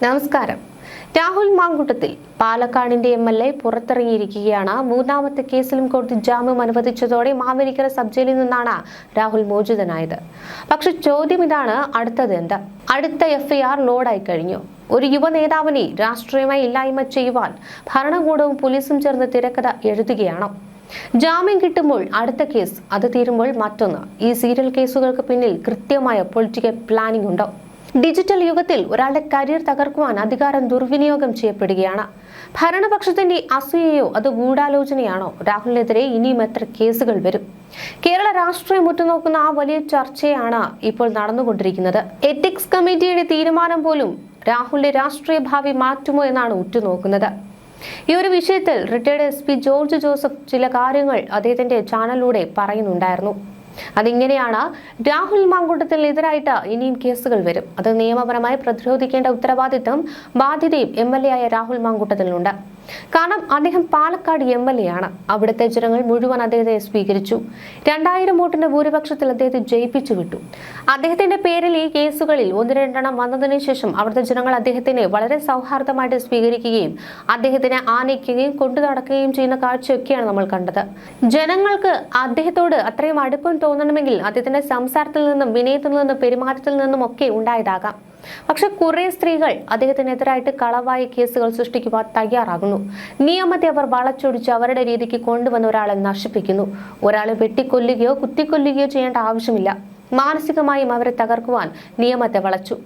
നമസ്കാരം. രാഹുൽ മാങ്കൂട്ടത്തിൽ പാലക്കാടിന്റെ MLA പുറത്തിറങ്ങിയിരിക്കുകയാണ്. മൂന്നാമത്തെ കേസിലും കോടതി ജാമ്യം അനുവദിച്ചതോടെ മാവേലിക്കര സബ് ജയിലിൽ നിന്നാണ് രാഹുൽ മോചിതനായത്. പക്ഷെ ചോദ്യം ഇതാണ്, അടുത്തത് എന്താ? അടുത്ത FIR ലോഡായി കഴിഞ്ഞു. ഒരു യുവ നേതാവിനെ രാഷ്ട്രീയമായി ഇല്ലായ്മ ചെയ്യുവാൻ ഭരണകൂടവും പോലീസും ചേർന്ന് തിരക്കഥ എഴുതുകയാണോ? ജാമ്യം കിട്ടുമ്പോൾ അടുത്ത കേസ്, അത് തീരുമ്പോൾ മറ്റൊന്ന്. ഈ സീരിയൽ കേസുകൾക്ക് പിന്നിൽ കൃത്യമായ പൊളിറ്റിക്കൽ പ്ലാനിംഗ് ഉണ്ടോ? ഡിജിറ്റൽ യുഗത്തിൽ ഒരാളുടെ കരിയർ തകർക്കുവാൻ അധികാരം ദുർവിനിയോഗം ചെയ്യപ്പെടുകയാണ്. ഭരണപക്ഷത്തിന്റെ അസൂയയോ അത് ഗൂഢാലോചനയാണോ? രാഹുലിനെതിരെ ഇനിയും എത്ര കേസുകൾ വരും? കേരള രാഷ്ട്രീയം ഉറ്റുനോക്കുന്ന ആ വലിയ ചർച്ചയാണ് ഇപ്പോൾ നടന്നുകൊണ്ടിരിക്കുന്നത്. എത്തിക്സ് കമ്മിറ്റിയുടെ തീരുമാനം പോലും രാഹുലിന്റെ രാഷ്ട്രീയ ഭാവി മാറ്റുമോ എന്നാണ് ഉറ്റുനോക്കുന്നത്. ഈ ഒരു വിഷയത്തിൽ റിട്ടയർഡ് SP ജോർജ് ജോസഫ് ചില കാര്യങ്ങൾ അദ്ദേഹത്തിന്റെ ചാനലിലൂടെ പറയുന്നുണ്ടായിരുന്നു. അതിങ്ങനെയാണ്: രാഹുൽ മാങ്കൂട്ടത്തിനെതിരായിട്ട് ഇനിയും കേസുകൾ വരും. അത് നിയമപരമായി പ്രതിരോധിക്കേണ്ട ഉത്തരവാദിത്തം ബാധ്യതയും MLA ആയ രാഹുൽ മാങ്കൂട്ടത്തിനുണ്ട്. കാരണം അദ്ദേഹം പാലക്കാട് MLA ആണ്. അവിടുത്തെ ജനങ്ങൾ മുഴുവൻ അദ്ദേഹത്തെ സ്വീകരിച്ചു. 2000 വോട്ടിന്റെ ഭൂരിപക്ഷത്തിൽ അദ്ദേഹത്തെ ജയിപ്പിച്ചു വിട്ടു. അദ്ദേഹത്തിന്റെ പേരിൽ ഈ കേസുകളിൽ 1-2 വന്നതിന് ശേഷം അവിടുത്തെ ജനങ്ങൾ അദ്ദേഹത്തിനെ വളരെ സൗഹാർദ്ദമായിട്ട് സ്വീകരിക്കുകയും അദ്ദേഹത്തിനെ ആനയിക്കുകയും കൊണ്ടു നടക്കുകയും ചെയ്യുന്ന കാഴ്ചയൊക്കെയാണ് നമ്മൾ കണ്ടത്. ജനങ്ങൾക്ക് അദ്ദേഹത്തോട് അത്രയും അടുപ്പം തോന്നണമെങ്കിൽ അദ്ദേഹത്തിന്റെ സംസാരത്തിൽ നിന്നും വിനയത്തിൽ നിന്നും പെരുമാറ്റത്തിൽ നിന്നും ഒക്കെ ഉണ്ടായതാകാം. പക്ഷെ കുറെ സ്ത്രീകൾ അദ്ദേഹത്തിനെതിരായിട്ട് കളവായ കേസുകൾ സൃഷ്ടിക്കുവാൻ തയ്യാറാകുന്നു. നിയമത്തെ അവർ വളച്ചൊടിച്ച് അവരുടെ രീതിക്ക് കൊണ്ടുവന്ന് ഒരാളെ നശിപ്പിക്കുന്നു. ഒരാളെ വെട്ടിക്കൊല്ലുകയോ കുത്തിക്കൊല്ലുകയോ ചെയ്യേണ്ട ആവശ്യമില്ല. മാനസികമായും അവരെ തകർക്കുവാൻ നിയമത്തെ വളച്ചു.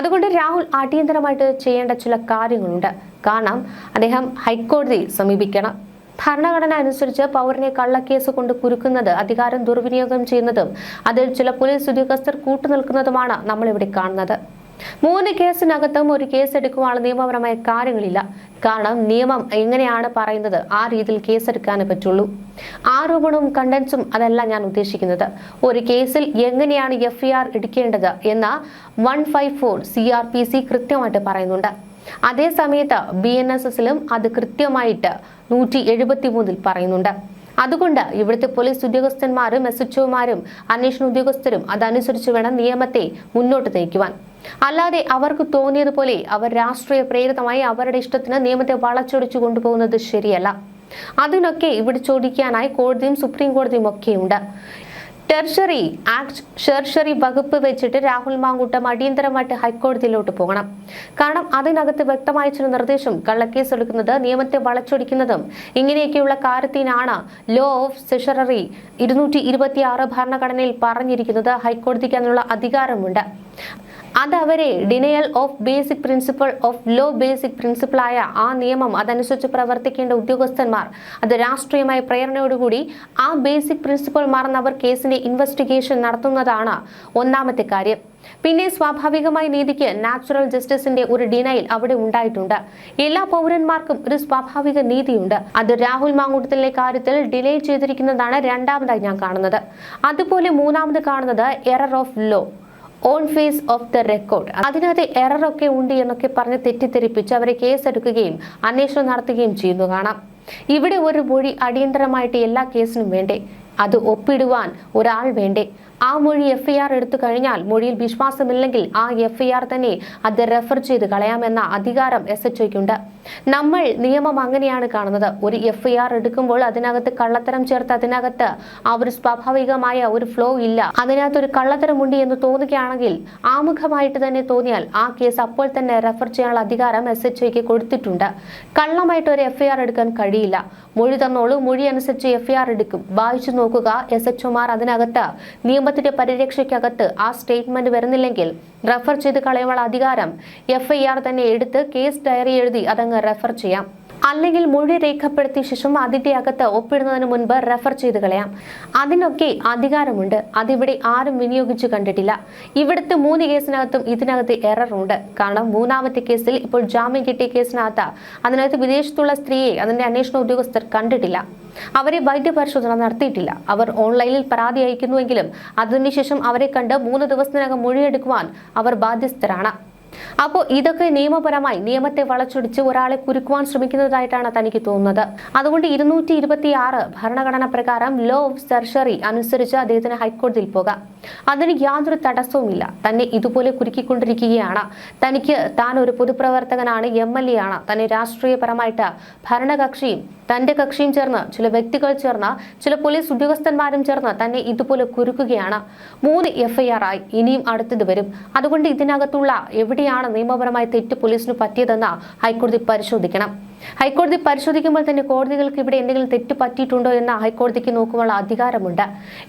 അതുകൊണ്ട് രാഹുൽ അടിയന്തരമായിട്ട് ചെയ്യേണ്ട ചില കാര്യങ്ങളുണ്ട്. കാരണം അദ്ദേഹം ഹൈക്കോടതിയെ സമീപിക്കണം. ഭരണഘടന അനുസരിച്ച് പൗരനെ കള്ളക്കേസ് കൊണ്ട് കുരുക്കുന്നത്, അധികാരം ദുർവിനിയോഗം ചെയ്യുന്നതും അതിൽ ചില പോലീസ് ഉദ്യോഗസ്ഥർ കൂട്ടുനിൽക്കുന്നതുമാണ് നമ്മളിവിടെ കാണുന്നത്. 3 കേസിനകത്തും ഒരു കേസ് എടുക്കുവാനുള്ള നിയമപരമായ കാര്യങ്ങളില്ല. കാരണം നിയമം എങ്ങനെയാണ് പറയുന്നത് ആ രീതിയിൽ കേസെടുക്കാനേ പറ്റുള്ളൂ. ആരോപണവും കണ്ടൻസും അതല്ല ഞാൻ ഉദ്ദേശിക്കുന്നത്. ഒരു കേസിൽ എങ്ങനെയാണ് FIR എടുക്കേണ്ടത് എന്ന് 154 CRPC കൃത്യമായിട്ട് പറയുന്നുണ്ട്. അതേ സമയത്ത് BNSSലും അത് കൃത്യമായിട്ട് 173 പറയുന്നുണ്ട്. അതുകൊണ്ട് ഇവിടുത്തെ പോലീസ് ഉദ്യോഗസ്ഥന്മാരും SHOമാരും അന്വേഷണ ഉദ്യോഗസ്ഥരും അതനുസരിച്ച് വേണം നിയമത്തെ മുന്നോട്ട് നയിക്കുവാൻ. അല്ലാതെ അവർക്ക് തോന്നിയതുപോലെ അവർ രാഷ്ട്രീയ പ്രേരിതമായി അവരുടെ ഇഷ്ടത്തിന് നിയമത്തെ വളച്ചൊടിച്ചു കൊണ്ടുപോകുന്നത് ശരിയല്ല. അതിനൊക്കെ ഇവിടെ ചോദിക്കാനായി കോടതിയും സുപ്രീം കോടതിയും ഒക്കെയുണ്ട്. ടെർഷറി ആക്ട് ഷെർഷറി വകുപ്പ് വെച്ചിട്ട് രാഹുൽ മാങ്കൂട്ടം അടിയന്തരമായിട്ട് ഹൈക്കോടതിയിലോട്ട് പോകണം. കാരണം അതിനകത്ത് വ്യക്തമായ ചില നിർദ്ദേശം, കള്ളക്കേസ് എടുക്കുന്നത്, നിയമത്തെ വളച്ചൊടിക്കുന്നതും ഇങ്ങനെയൊക്കെയുള്ള കാര്യത്തിനാണ് ലോ ഓഫ് സെഷററി 226 ഭരണഘടനയിൽ പറഞ്ഞിരിക്കുന്നത്. ഹൈക്കോടതിക്ക് അതിനുള്ള അധികാരമുണ്ട്. അത് അവരെ denial of basic principle of law basic പ്രിൻസിപ്പിളായ ആ നിയമം അതനുസരിച്ച് പ്രവർത്തിക്കേണ്ട ഉദ്യോഗസ്ഥന്മാർ അത് രാഷ്ട്രീയമായ പ്രേരണയോടുകൂടി ആ ബേസിക് പ്രിൻസിപ്പിൾ മറന്നവർ കേസിന്റെ ഇൻവെസ്റ്റിഗേഷൻ നടത്തുന്നതാണ് ഒന്നാമത്തെ കാര്യം. പിന്നെ സ്വാഭാവികമായി നീതിക്ക് നാച്ചുറൽ ജസ്റ്റിസിന്റെ ഒരു ഡിനയൽ അവിടെ ഉണ്ടായിട്ടുണ്ട്. എല്ലാ പൗരന്മാർക്കും ഒരു സ്വാഭാവിക നീതിയുണ്ട്. അത് രാഹുൽ മാങ്കൂട്ടത്തിലെ കാര്യത്തിൽ ഡിലേ ചെയ്തിരിക്കുന്നതാണ് രണ്ടാമതായി ഞാൻ കാണുന്നത്. അതുപോലെ മൂന്നാമത് കാണുന്നത് error of law on face of the record. അതിനകത്ത് എററൊക്കെ ഉണ്ട് എന്നൊക്കെ പറഞ്ഞ് തെറ്റിദ്ധരിപ്പിച്ച് അവരെ കേസെടുക്കുകയും അന്വേഷണം നടത്തുകയും ചെയ്യുന്നു കാണാം. ഇവിടെ ഒരു മൊഴി അടിയന്തരമായിട്ട് എല്ലാ കേസിനും വേണ്ടേ? അത് ഒപ്പിടുവാൻ ഒരാൾ വേണ്ടേ? ആ മൊഴി FIR എടുത്തു കഴിഞ്ഞാൽ മൊഴിയിൽ വിശ്വാസമില്ലെങ്കിൽ ആ FIR തന്നെ അത് റെഫർ ചെയ്ത് കളയാമെന്ന അധികാരം SHOയ്ക്കുണ്ട്. നമ്മൾ നിയമം അങ്ങനെയാണ് കാണുന്നത്. ഒരു FIR എടുക്കുമ്പോൾ അതിനകത്ത് കള്ളത്തരം ചേർത്ത് അതിനകത്ത് ആ ഒരു സ്വാഭാവികമായ ഒരു ഫ്ലോ ഇല്ല, അതിനകത്തൊരു കള്ളത്തരമുണ്ട് എന്ന് തോന്നുകയാണെങ്കിൽ, ആമുഖമായിട്ട് തന്നെ തോന്നിയാൽ ആ കേസ് അപ്പോൾ തന്നെ റെഫർ ചെയ്യാനുള്ള അധികാരം SHOയ്ക്ക് കൊടുത്തിട്ടുണ്ട്. കള്ളമായിട്ട് ഒരു FIR എടുക്കാൻ കഴിയില്ല. മൊഴി തന്നോളൂ, മൊഴി അനുസരിച്ച് FIR എടുക്കും. വായിച്ചു നോക്കുക. SHOമാർ അതിനകത്ത് നിയമത്തിന്റെ പരിരക്ഷയ്ക്കകത്ത് ആ സ്റ്റേറ്റ്മെന്റ് വരുന്നില്ലെങ്കിൽ റെഫർ ചെയ്ത് കളയാനുള്ള അധികാരം FIR തന്നെ എടുത്ത് കേസ് ഡയറി എഴുതി അതങ്ങ് റെഫർ ചെയ്യാം. അല്ലെങ്കിൽ മൊഴി രേഖപ്പെടുത്തിയ ശേഷം അതിന്റെ അകത്ത് ഒപ്പിടുന്നതിന് മുൻപ് റെഫർ ചെയ്ത് കളയാം. അതിനൊക്കെ അധികാരമുണ്ട്. അതിവിടെ ആരും വിനിയോഗിച്ചു കണ്ടിട്ടില്ല. ഇവിടുത്തെ 3 കേസിനകത്തും ഇതിനകത്ത് എറർ ഉണ്ട്. കാരണം മൂന്നാമത്തെ കേസിൽ ഇപ്പോൾ ജാമ്യം കിട്ടിയ കേസിനകത്ത് അതിനകത്ത് വിദേശത്തുള്ള സ്ത്രീയെ അതിന്റെ അന്വേഷണ ഉദ്യോഗസ്ഥർ കണ്ടിട്ടില്ല. അവരെ വൈദ്യപരിശോധന നടത്തിയിട്ടില്ല. അവർ ഓൺലൈനിൽ പരാതി അയക്കുന്നുവെങ്കിലും അതിനുശേഷം അവരെ കണ്ട് 3 ദിവസത്തിനകം മൊഴിയെടുക്കുവാൻ അവർ ബാധ്യസ്ഥരാണ്. അപ്പോൾ ഇതൊക്കെ നിയമപരമായി നിയമത്തെ വളച്ചൊടിച്ച് ഒരാളെ കുരുക്കുവാൻ ശ്രമിക്കുന്നതായിട്ടാണ് തനിക്ക് തോന്നുന്നത്. അതുകൊണ്ട് 226 ഭരണഘടന പ്രകാരം ലോ ഓഫ് സർഷറി അനുസരിച്ച് അദ്ദേഹത്തിന് ഹൈക്കോടതിയിൽ പോകാം. അതിന് യാതൊരു തടസ്സവുമില്ല. തന്നെ ഇതുപോലെ കുരുക്കിക്കൊണ്ടിരിക്കുകയാണ്. താൻ ഒരു പൊതുപ്രവർത്തകനാണ്, MLA ആണ്. തന്നെ രാഷ്ട്രീയപരമായിട്ട് ഭരണകക്ഷിയും തന്റെ കക്ഷിയും ചേർന്ന്, ചില വ്യക്തികൾ ചേർന്ന്, ചില പോലീസ് ഉദ്യോഗസ്ഥന്മാരും ചേർന്ന് തന്നെ ഇതുപോലെ കുരുക്കുകയാണ്. 3 FIR ആയി, ഇനിയും അടുത്തത് വരും. അതുകൊണ്ട് ഇതിനകത്തുള്ള എവിടെയാണ് നിയമപരമായി തെറ്റ് പോലീസിന് പറ്റിയതെന്ന് ഹൈക്കോടതി പരിശോധിക്കണം. ഹൈക്കോടതി പരിശോധിക്കുമ്പോൾ തന്നെ കോടതികൾക്ക് ഇവിടെ എന്തെങ്കിലും തെറ്റ് പറ്റിയിട്ടുണ്ടോ എന്ന് ഹൈക്കോടതിക്ക് നോക്കുവാനുള്ള അധികാരമുണ്ട്.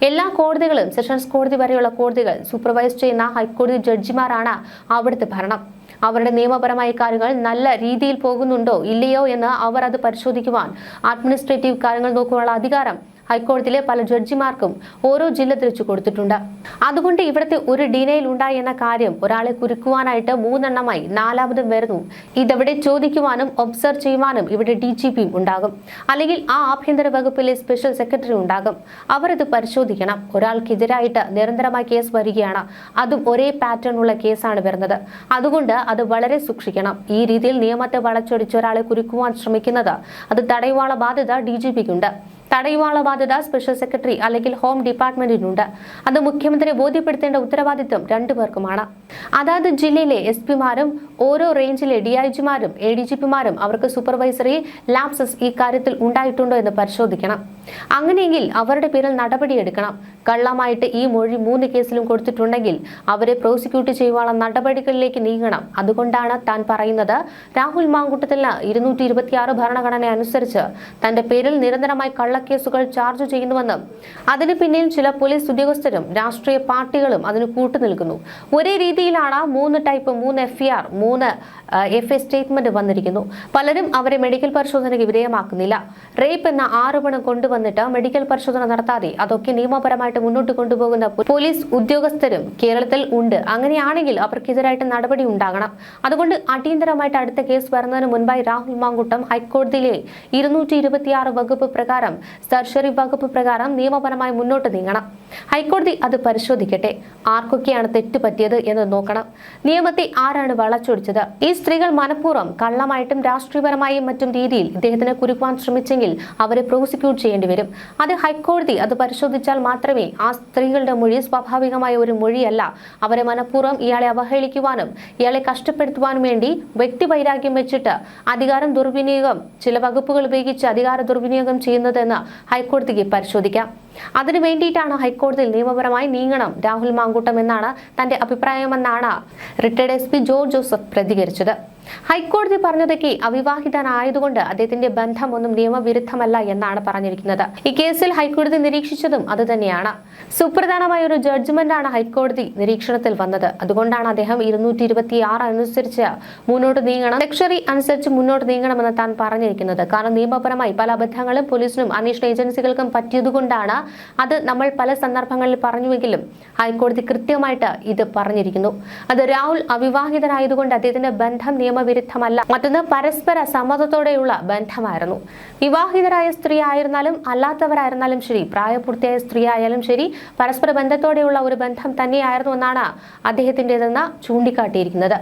എല്ലാ കോടതികളും, സെഷൻസ് കോടതി വരെയുള്ള കോടതികൾ സൂപ്പർവൈസ് ചെയ്യുന്ന ഹൈക്കോടതി ജഡ്ജിമാരാണ് അവിടുത്തെ ഭരണം. അവരുടെ നിയമപരമായ കാര്യങ്ങൾ നല്ല രീതിയിൽ പോകുന്നുണ്ടോ ഇല്ലയോ എന്ന് അവർ അത് പരിശോധിക്കുവാൻ, അഡ്മിനിസ്ട്രേറ്റീവ് കാര്യങ്ങൾ നോക്കുവാനുള്ള അധികാരം ഹൈക്കോടതിയിലെ പല ജഡ്ജിമാർക്കും ഓരോ ജില്ല തിരിച്ചു കൊടുത്തിട്ടുണ്ട്. അതുകൊണ്ട് ഇവിടുത്തെ ഒരു ഡിനയിൽ ഉണ്ടായി എന്ന കാര്യം ഒരാളെ കുരുക്കുവാനായിട്ട് 3 എണ്ണമായി 4ാമതും വരുന്നു. ഇതവിടെ ചോദിക്കുവാനും ഒബ്സർവ് ചെയ്യുവാനും ഇവിടെ DGPയും ഉണ്ടാകും, അല്ലെങ്കിൽ ആ ആഭ്യന്തര വകുപ്പിലെ സ്പെഷ്യൽ സെക്രട്ടറി ഉണ്ടാകും. അവർ ഇത് പരിശോധിക്കണം. ഒരാൾക്കെതിരായിട്ട് നിരന്തരമായ കേസ് വരികയാണ്, അതും ഒരേ പാറ്റേൺ ഉള്ള കേസാണ് വരുന്നത്. അതുകൊണ്ട് അത് വളരെ സൂക്ഷിക്കണം. ഈ രീതിയിൽ നിയമത്തെ വളച്ചൊടിച്ച് ഒരാളെ കുരുക്കുവാൻ ശ്രമിക്കുന്നത്, അത് തടയുവാനുള്ള ബാധ്യത DGPക്കുണ്ട്. തടയുവാനുള്ള ബാധ്യത സ്പെഷ്യൽ സെക്രട്ടറി അല്ലെങ്കിൽ ഹോം ഡിപ്പാർട്ട്മെന്റിനുണ്ട്. അത് മുഖ്യമന്ത്രിയെ ബോധ്യപ്പെടുത്തേണ്ട ഉത്തരവാദിത്വം 2 പേർക്കുമാണ്. അതാത് ജില്ലയിലെ SP-മാരും ഓരോ റേഞ്ചിലെ DIG-മാരും ADGP-മാരും അവർക്ക് സൂപ്പർവൈസറി ലാപ്സസ് ഈ കാര്യത്തിൽ ഉണ്ടായിട്ടുണ്ടോ എന്ന് പരിശോധിക്കണം. അങ്ങനെയെങ്കിൽ അവരുടെ പേരിൽ നടപടിയെടുക്കണം. കള്ളമായിട്ട് ഈ മൊഴി 3 കേസിലും കൊടുത്തിട്ടുണ്ടെങ്കിൽ അവരെ പ്രോസിക്യൂട്ട് ചെയ്യുവാനുള്ള നടപടികളിലേക്ക് നീങ്ങണം. അതുകൊണ്ടാണ് താൻ പറയുന്നത്, രാഹുൽ മാങ്കൂട്ടത്തിന് 226 ഭരണഘടന അനുസരിച്ച് തന്റെ പേരിൽ നിരന്തരമായി കേസുകൾ ചാർജ് ചെയ്യുന്നുവെന്നും അതിന് പിന്നിൽ ചില പോലീസ് ഉദ്യോഗസ്ഥരും രാഷ്ട്രീയ പാർട്ടികളും അതിന് കൂട്ടുനിൽക്കുന്നു. ഒരേ രീതിയിലാണ് 3 ടൈപ്പ് 3 FIR 3 FA സ്റ്റേറ്റ്മെന്റ് വന്നിരിക്കുന്നു. പലരും അവരെ മെഡിക്കൽ പരിശോധനയ്ക്ക് വിധേയമാക്കുന്നില്ല. റേപ്പ് എന്ന ആരോപണം കൊണ്ടുവന്നിട്ട് മെഡിക്കൽ പരിശോധന നടത്താതെ അതൊക്കെ നിയമപരമായിട്ട് മുന്നോട്ട് കൊണ്ടുപോകുന്ന പോലീസ് ഉദ്യോഗസ്ഥരും കേരളത്തിൽ ഉണ്ട്. അങ്ങനെയാണെങ്കിൽ അവർക്കെതിരായിട്ട് നടപടി ഉണ്ടാകണം. അതുകൊണ്ട് അടിയന്തരമായിട്ട് അടുത്ത കേസ് വരുന്നതിന് മുൻപായി രാഹുൽ മാങ്കൂട്ടം ഹൈക്കോടതിയിലെ 226 വകുപ്പ് പ്രകാരം, സർഷറി വകുപ്പ് പ്രകാരം നിയമപരമായി മുന്നോട്ട് നീങ്ങണം. ഹൈക്കോടതി അത് പരിശോധിക്കട്ടെ. ആർക്കൊക്കെയാണ് തെറ്റ് പറ്റിയത് എന്ന് നോക്കണം. നിയമത്തെ ആരാണ് വളച്ചൊടിച്ചത്? ഈ സ്ത്രീകൾ മനഃപൂർവ്വം കള്ളമായിട്ടും രാഷ്ട്രീയപരമായും മറ്റും രീതിയിൽ ഇദ്ദേഹത്തിനെ കുരുക്കുവാൻ ശ്രമിച്ചെങ്കിൽ അവരെ പ്രോസിക്യൂട്ട് ചെയ്യേണ്ടി വരും. അത് ഹൈക്കോടതി അത് പരിശോധിച്ചാൽ മാത്രമേ ആ സ്ത്രീകളുടെ മൊഴി സ്വാഭാവികമായ ഒരു മൊഴിയല്ല. അവരെ മനഃപൂർവ്വം ഇയാളെ അവഹേളിക്കുവാനും ഇയാളെ കഷ്ടപ്പെടുത്തുവാനും വേണ്ടി വ്യക്തിവൈരാഗ്യം വെച്ചിട്ട് അധികാരം ദുർവിനിയോഗം, ചില വകുപ്പുകൾ ഉപയോഗിച്ച് അധികാര ദുർവിനിയോഗം ചെയ്യുന്നതെന്ന് ഹൈക്കോടതിക്ക് പരിശോധിക്കാം. അതിനു വേണ്ടിയിട്ടാണ് ഹൈക്കോടതിയിൽ നിയമപരമായി നീങ്ങണം രാഹുൽ മാങ്കൂട്ടം എന്നാണ് തന്റെ അഭിപ്രായമെന്നാണ് റിട്ടയർഡ് SP ജോർജ് ജോസഫ് പ്രതികരിച്ചത്. ഹൈക്കോടതി പറഞ്ഞതൊക്കെ അവിവാഹിതനായതുകൊണ്ട് അദ്ദേഹത്തിന്റെ ബന്ധമൊന്നും നിയമവിരുദ്ധമല്ല എന്നാണ് പറഞ്ഞിരിക്കുന്നത്. ഈ കേസിൽ ഹൈക്കോടതി നിരീക്ഷിച്ചതും അതുതന്നെയാണ്. സുപ്രധാനമായ ഒരു ജഡ്ജ്മെന്റാണ് ഹൈക്കോടതി നിരീക്ഷണത്തിൽ വന്നത്. അതുകൊണ്ടാണ് അദ്ദേഹം 226 അനുസരിച്ച് മുന്നോട്ട് നീങ്ങണം, സെക്ഷറി അനുസരിച്ച് മുന്നോട്ട് നീങ്ങണമെന്ന് താൻ പറഞ്ഞിരിക്കുന്നത്. കാരണം നിയമപരമായി പല അബദ്ധങ്ങളും പോലീസിനും അന്വേഷണ ഏജൻസികൾക്കും പറ്റിയതുകൊണ്ടാണ്. അത് നമ്മൾ പല സന്ദർഭങ്ങളിൽ പറഞ്ഞുവെങ്കിലും ഹൈക്കോടതി കൃത്യമായിട്ട് ഇത് പറഞ്ഞിരിക്കുന്നു. അത് രാഹുൽ അവിവാഹിതനായതുകൊണ്ട് അദ്ദേഹത്തിന്റെ ബന്ധം നിയമവിരുദ്ധമല്ല. മറ്റൊന്ന് പരസ്പര സമ്മതത്തോടെയുള്ള ബന്ധമായിരുന്നു. വിവാഹിതരായ സ്ത്രീ ആയിരുന്നാലും അല്ലാത്തവരായിരുന്നാലും ശരി, പ്രായപൂർത്തിയായ സ്ത്രീ ആയാലും ശരി, പരസ്പര ബന്ധത്തോടെയുള്ള ഒരു ബന്ധം തന്നെയായിരുന്നു എന്നാണ് അദ്ദേഹത്തിൻ്റെതെന്ന് ചൂണ്ടിക്കാട്ടിയിരിക്കുന്നത്.